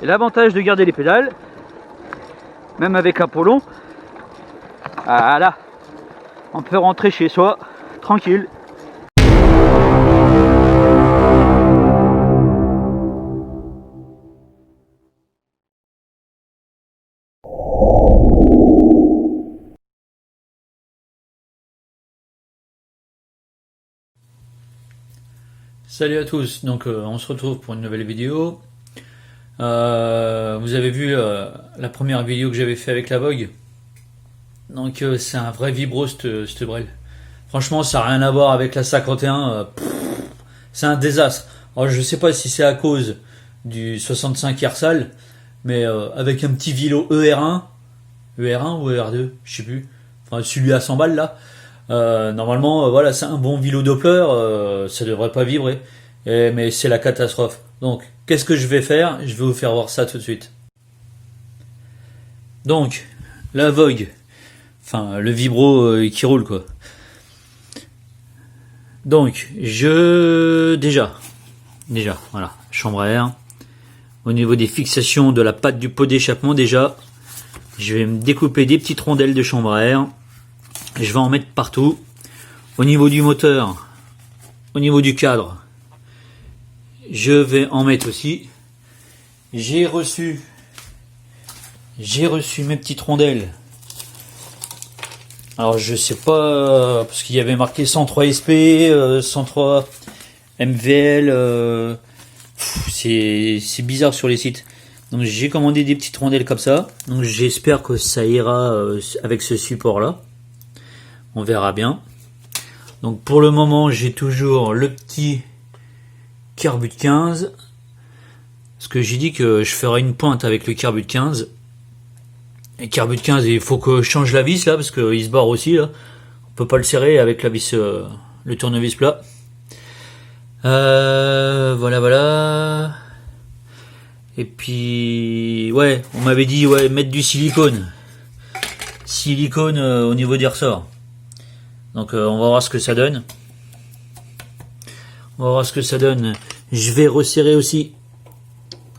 Et l'avantage de garder les pédales, même avec un pont, voilà, on peut rentrer chez soi tranquille. Salut à tous, donc on se retrouve pour une nouvelle vidéo. Vous avez vu la première vidéo que j'avais fait avec la Vogue. Donc c'est un vrai vibro cette brel. Franchement ça n'a rien à voir avec la 51, c'est un désastre. Alors je sais pas si c'est à cause du 65 Ersal, mais avec un petit vélo ER1 ou ER2, je sais plus, enfin celui à 100 balles là. Normalement, voilà, c'est un bon vélo Doppler, ça devrait pas vibrer. Mais c'est la catastrophe. Donc, qu'est-ce que je vais faire? Je vais vous faire voir ça tout de suite. Donc, la Vogue, enfin le vibro qui roule quoi. Donc, déjà, voilà, chambre à air. Au niveau des fixations de la patte du pot d'échappement, déjà, je vais me découper des petites rondelles de chambre à air. Je vais en mettre partout. Au niveau du moteur, au niveau du cadre, je vais en mettre aussi. J'ai reçu mes petites rondelles. Alors je sais pas, parce qu'il y avait marqué 103 SP, 103 MVL, c'est bizarre sur les sites. Donc j'ai commandé des petites rondelles comme ça. Donc j'espère que ça ira avec ce support là. On verra bien. Donc pour le moment j'ai toujours le petit Carbut 15. Parce que j'ai dit que je ferai une pointe avec le Carbut 15. Et Carbut 15, il faut que je change la vis là, parce qu'il se barre aussi là. On peut pas le serrer avec la vis, le tournevis plat. Voilà. Et puis, ouais, on m'avait dit, ouais, mettre du silicone. Silicone au niveau des ressorts. Donc on va voir ce que ça donne. Je vais resserrer aussi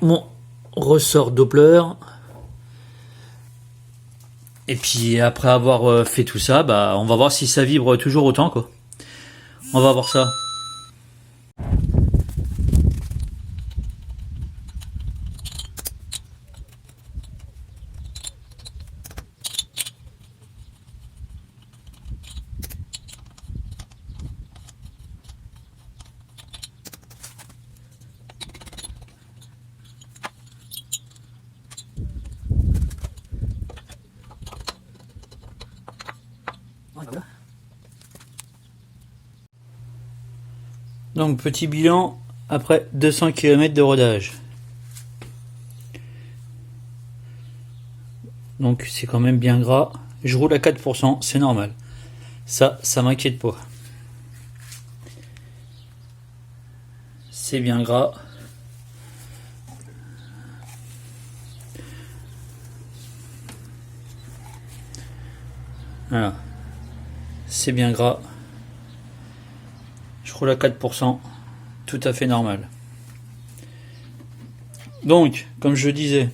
mon ressort Doppler. Et puis après avoir fait tout ça, bah on va voir si ça vibre toujours autant quoi. On va voir ça. Donc petit bilan après 200 km de rodage. Donc c'est quand même bien gras. Je roule à 4%, c'est normal. Ça m'inquiète pas. C'est bien gras. Voilà. C'est bien gras. Je roule à 4%, tout à fait normal. Donc, comme je disais,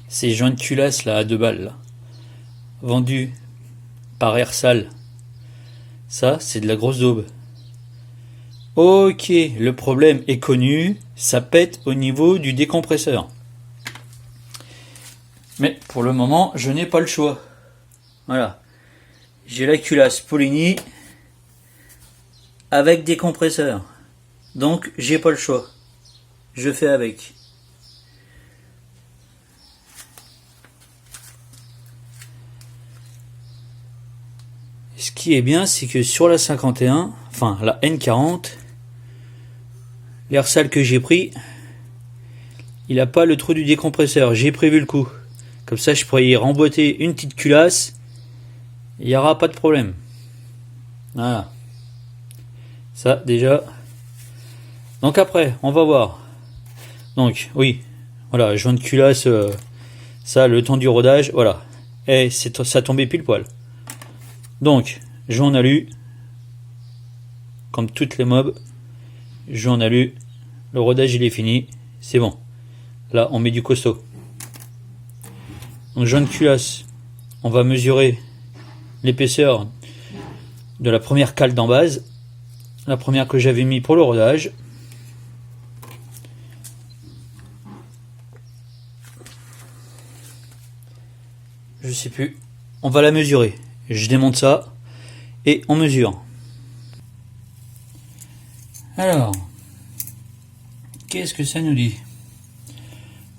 ces joints de culasse là à 2 balles, là, vendus par Ersal, ça c'est de la grosse daube. Ok, le problème est connu, ça pète au niveau du décompresseur. Mais pour le moment, je n'ai pas le choix. Voilà. J'ai la culasse Polini avec des compresseurs. Donc j'ai pas le choix. Je fais avec. Ce qui est bien, c'est que sur la 51, enfin la N40, l'Ersal que j'ai pris, il n'a pas le trou du décompresseur. J'ai prévu le coup. Comme ça, je pourrais y remboîter une petite culasse. Il n'y aura pas de problème. Voilà. Ça, déjà. Donc après, on va voir. Donc, oui. Voilà, joint de culasse. Ça, le temps du rodage. Voilà. Et ça tombait pile poil. Donc, joint en alu. Comme toutes les mobs. Joint en alu. Le rodage, il est fini. C'est bon. Là, on met du costaud. Donc, joint de culasse, on va mesurer l'épaisseur de la première cale d'en base. La première que j'avais mis pour le rodage. Je sais plus. On va la mesurer. Je démonte ça et on mesure. Alors, qu'est-ce que ça nous dit?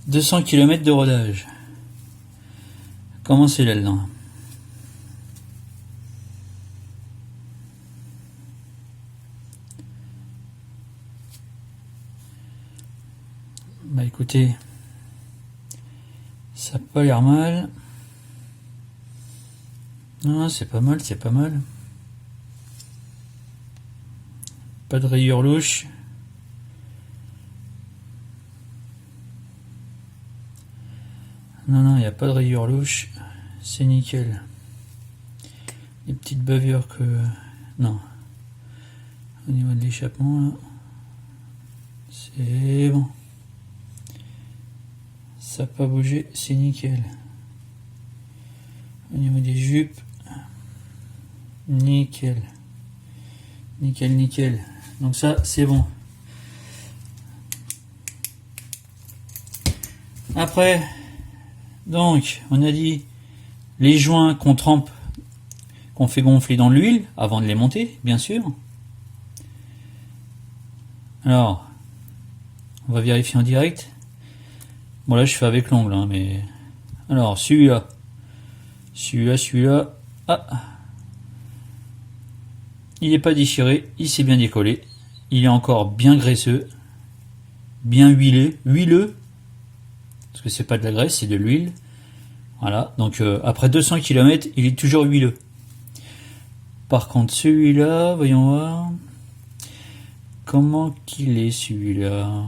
200 km de rodage. Comment c'est là-dedans? Bah écoutez, ça n'a pas l'air mal. Non, c'est pas mal, c'est pas mal. Pas de rayures louches. Non, il n'y a pas de rayures louches. C'est nickel. Les petites bavures que... Non. Au niveau de l'échappement, là. C'est bon. Ça n'a pas bougé, c'est nickel. Au niveau des jupes, nickel. Nickel, nickel. Donc ça, c'est bon. Après, donc, on a dit les joints qu'on trempe, qu'on fait gonfler dans l'huile avant de les monter, bien sûr. Alors, on va vérifier en direct. Bon là, je fais avec l'ongle, hein, mais... Alors, celui-là. Celui-là. Ah, il n'est pas déchiré, il s'est bien décollé. Il est encore bien graisseux, bien huileux, parce que c'est pas de la graisse, c'est de l'huile. Voilà, donc après 200 km, il est toujours huileux. Par contre, celui-là, voyons voir. Comment qu'il est celui-là?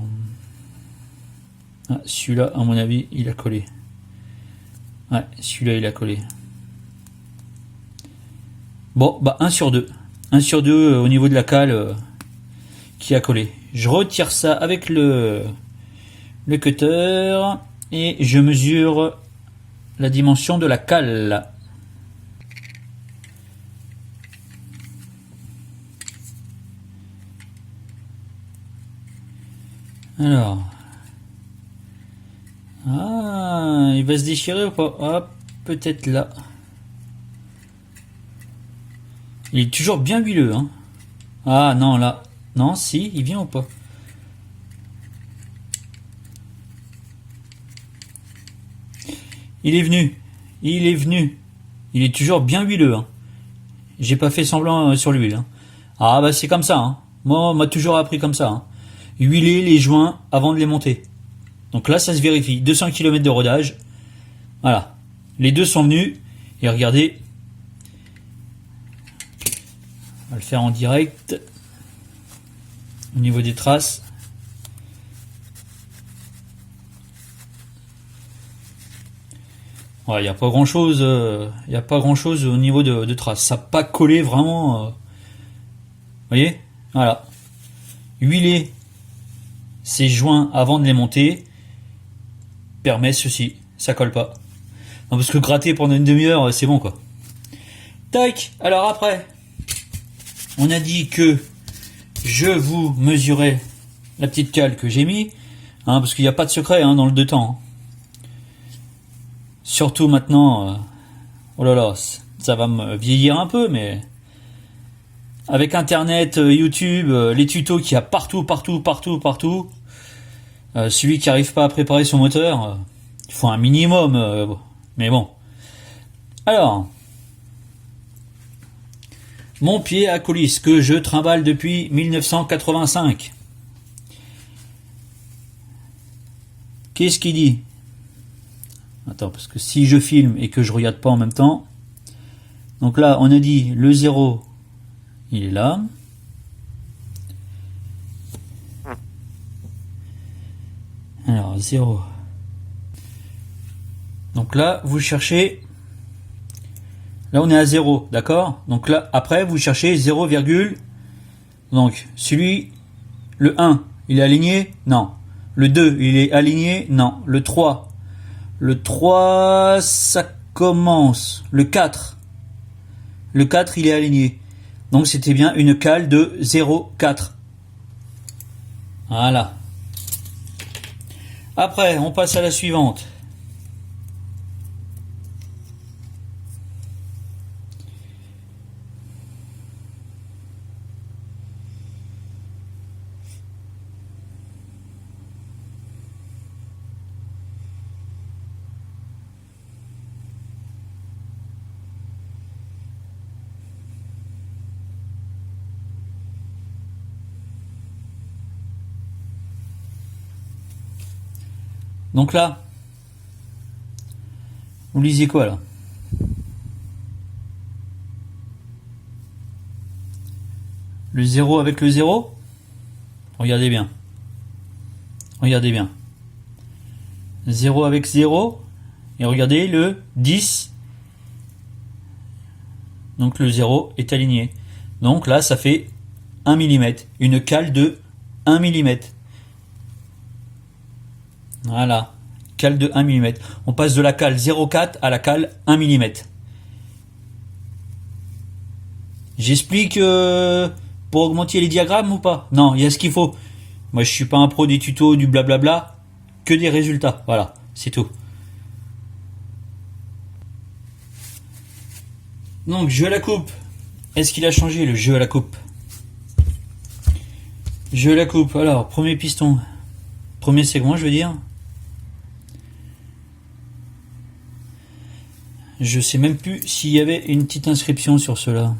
Ah, celui-là, à mon avis, il a collé. Ouais, celui-là, il a collé. Bon, bah 1 sur 2. 1 sur 2 au niveau de la cale qui a collé. Je retire ça avec le cutter et je mesure la dimension de la cale. Alors. Ah, il va se déchirer ou pas? Ah, peut-être là. Il est toujours bien huileux, hein. Ah non, là. Non, si, il vient ou pas? Il est venu. Il est venu. Il est toujours bien huileux, hein. J'ai pas fait semblant sur l'huile, hein. Ah bah c'est comme ça, hein. Moi, on m'a toujours appris comme ça, hein. Huiler les joints avant de les monter. Donc là, ça se vérifie. 200 km de rodage. Voilà. Les deux sont venus. Et regardez. On va le faire en direct. Au niveau des traces. Il n'y a pas grand chose. Il n'y a pas grand chose au niveau de traces. Ça n'a pas collé vraiment. Vous voyez? Voilà. Huiler ces joints avant de les monter permet ceci. Ça colle pas. Non, parce que gratter pendant une demi-heure, c'est bon quoi. Tac. Alors après, on a dit que je vous mesurais la petite cale que j'ai mis, hein, parce qu'il n'y a pas de secret hein, dans le 2 temps. Hein. Surtout maintenant, oh là là, ça va me vieillir un peu, mais avec Internet, YouTube, les tutos qu'il y a partout, celui qui n'arrive pas à préparer son moteur, il faut un minimum, mais bon. Alors, mon pied à coulisse que je trimballe depuis 1985. Qu'est-ce qu'il dit? Attends, parce que si je filme et que je regarde pas en même temps. Donc là, on a dit le 0, il est là. Alors, 0. Donc là, vous cherchez... Là, on est à 0, d'accord? Donc là, après, vous cherchez 0, donc, celui... Le 1, il est aligné? Non. Le 2, il est aligné? Non. Le 3. Le 3, ça commence. Le 4. Le 4, il est aligné. Donc c'était bien une cale de 0,4. Voilà. Après, on passe à la suivante. Donc là, vous lisez quoi là? Le 0 avec le 0? Regardez bien. Regardez bien. 0 avec 0. Et regardez le 10. Donc le 0 est aligné. Donc là, ça fait 1 mm. Une cale de 1 mm. Voilà, cale de 1 mm. On passe de la cale 0,4 à la cale 1 mm. J'explique pour augmenter les diagrammes ou pas? Non, il y a ce qu'il faut. Moi, je suis pas un pro des tutos, du blablabla, que des résultats. Voilà, c'est tout. Donc, jeu à la coupe. Est-ce qu'il a changé le jeu à la coupe? Jeu à la coupe. Alors, premier piston. Premier segment, je veux dire. Je sais même plus s'il y avait une petite inscription sur cela.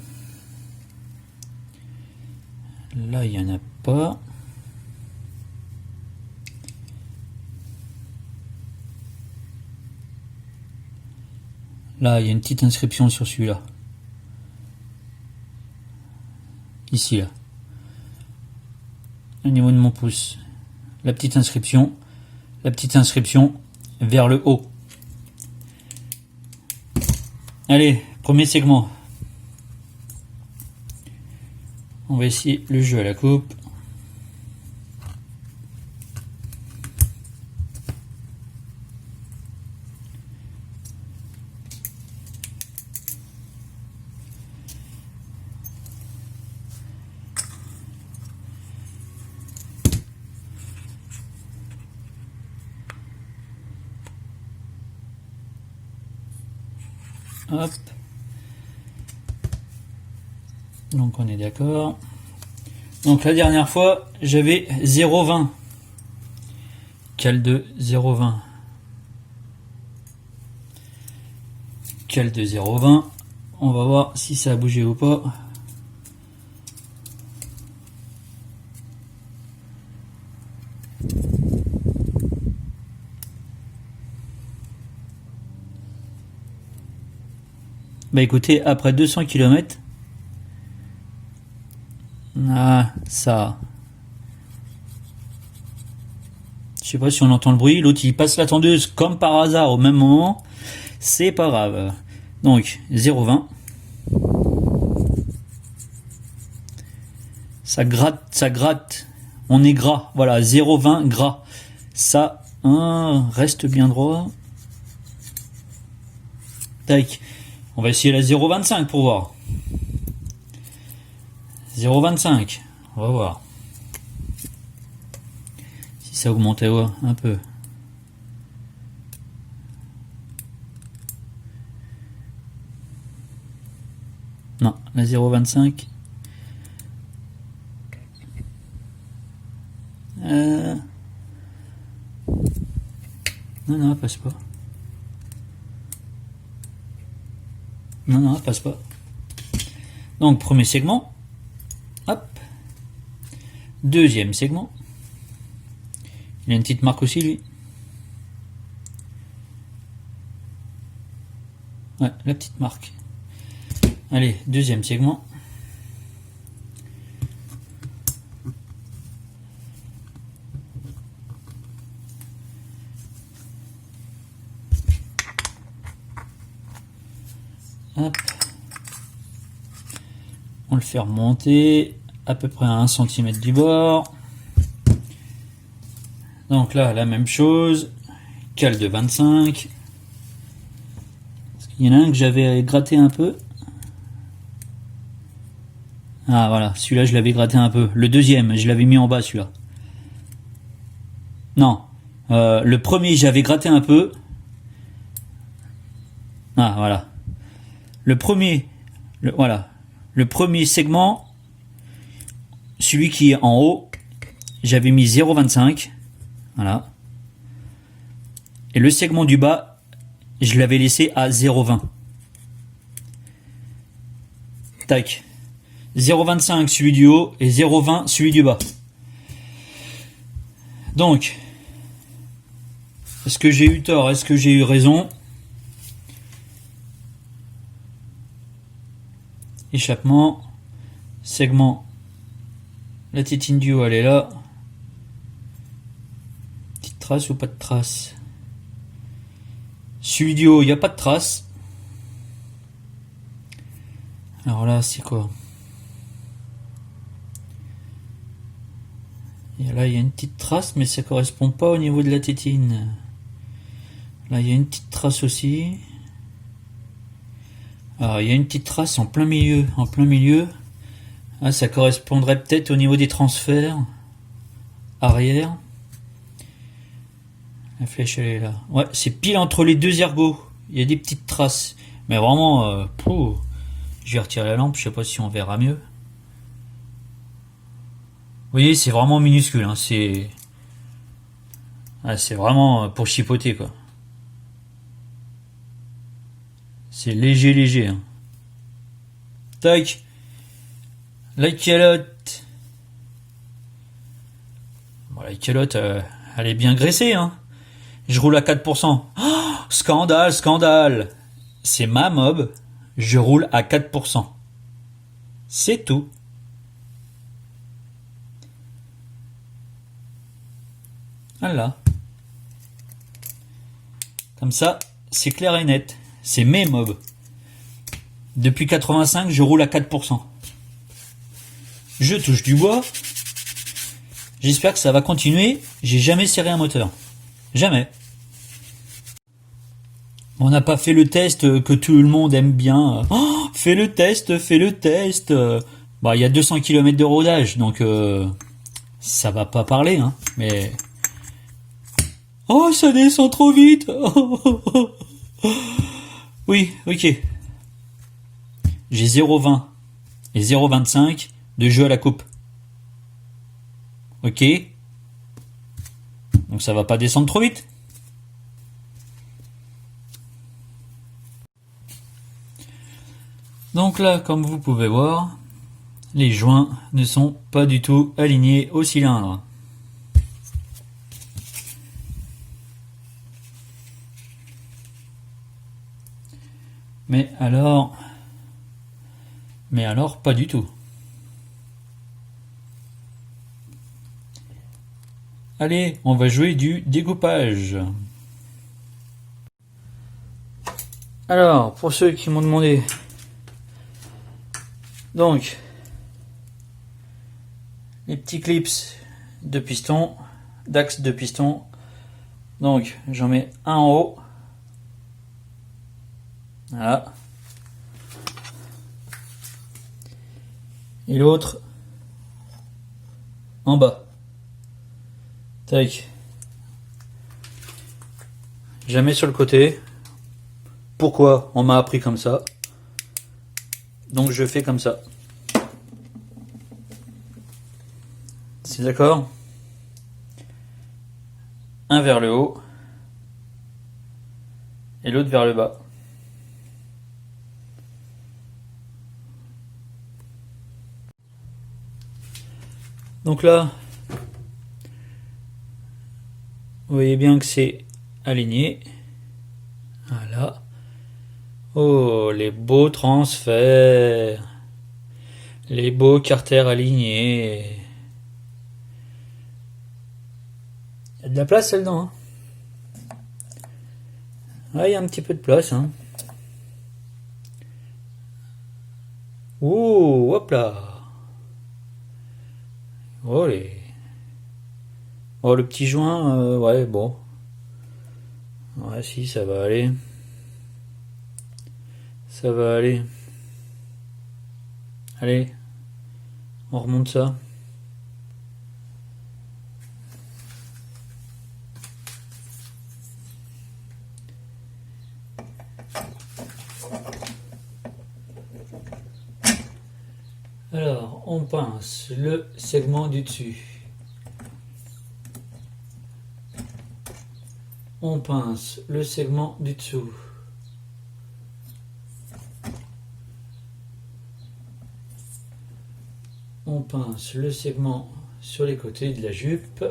Là, il n'y en a pas. Là, il y a une petite inscription sur celui-là. Ici, là. Au niveau de mon pouce. La petite inscription. La petite inscription vers le haut. Allez, premier segment. On va essayer le jeu à la coupe. Hop. Donc on est d'accord. Donc la dernière fois, j'avais 0,20. Cale de 0,20. Cale de 0,20. On va voir si ça a bougé ou pas. Bah écoutez, après 200 km, ça... Je sais pas si on entend le bruit, l'autre il passe la tondeuse comme par hasard au même moment, c'est pas grave. Donc 0,20. Ça gratte, on est gras, voilà, 0,20 gras. Ça, reste bien droit. Tac. On va essayer la 0,25 pour voir. 0,25. On va voir. Si ça augmente un peu. Non, la 0,25. Non, elle passe pas. Non, elle passe pas. Donc, premier segment. Hop. Deuxième segment. Il a une petite marque aussi, lui. Ouais, la petite marque. Allez, deuxième segment. Hop. On le fait remonter à peu près à 1 cm du bord. Donc là, la même chose. Cale de 25. Il y en a un que j'avais gratté un peu. Ah voilà, celui-là je l'avais gratté un peu. Le deuxième, je l'avais mis en bas celui-là. Non, le premier j'avais gratté un peu. Ah voilà. Le premier, voilà. Le premier segment, celui qui est en haut, j'avais mis 0,25. Voilà. Et le segment du bas, je l'avais laissé à 0,20. Tac. 0,25 celui du haut et 0,20 celui du bas. Donc, est-ce que j'ai eu tort? Est-ce que j'ai eu raison? Échappement, segment, la tétine du haut elle est là. Petite trace ou pas de trace? Celui du haut, il n'y a pas de trace. Alors là, c'est quoi? Et là, il y a une petite trace, mais ça correspond pas au niveau de la tétine. Là, il y a une petite trace aussi. Alors, il y a une petite trace en plein milieu. En plein milieu. Ah, ça correspondrait peut-être au niveau des transferts. Arrière. La flèche, elle est là. Ouais, c'est pile entre les deux ergots. Il y a des petites traces. Mais vraiment, je vais retirer la lampe, je sais pas si on verra mieux. Vous voyez, c'est vraiment minuscule, hein. C'est vraiment pour chipoter, quoi. C'est léger, léger, hein. Tac. La calotte. Bon, la calotte, elle est bien graissée, hein. Je roule à 4%. Oh, scandale, scandale. C'est ma mob. Je roule à 4%. C'est tout. Voilà. Comme ça, c'est clair et net. C'est mes mobs. Depuis 85, je roule à 4%. Je touche du bois. J'espère que ça va continuer. J'ai jamais serré un moteur. Jamais. On n'a pas fait le test que tout le monde aime bien. Oh, fais le test, fais le test. Bah, il y a 200 km de rodage, donc ça va pas parler, hein. Mais oh, ça descend trop vite. Oui, ok. J'ai 0,20 et 0,25 de jeu à la coupe. Ok. Donc ça va pas descendre trop vite. Donc là, comme vous pouvez voir, les joints ne sont pas du tout alignés au cylindre. Mais alors pas du tout. Allez, on va jouer du découpage. Alors, pour ceux qui m'ont demandé, donc, les petits clips de piston, d'axe de piston. Donc, j'en mets un en haut. Voilà. Et l'autre en bas. Tac. Jamais sur le côté. Pourquoi? On m'a appris comme ça. Donc je fais comme ça. C'est d'accord? Un vers le haut. Et l'autre vers le bas. Donc là, vous voyez bien que c'est aligné. Voilà. Oh, les beaux transferts. Les beaux carters alignés. Il y a de la place là-dedans, hein. Ah, il y a un petit peu de place, hein. Ouh, hop là. Oh les. Oh, le petit joint, ouais, bon. Ouais, si, ça va aller. Ça va aller. Allez, on remonte ça. Alors, on pince le segment du dessus. On pince le segment du dessous. On pince le segment sur les côtés de la jupe.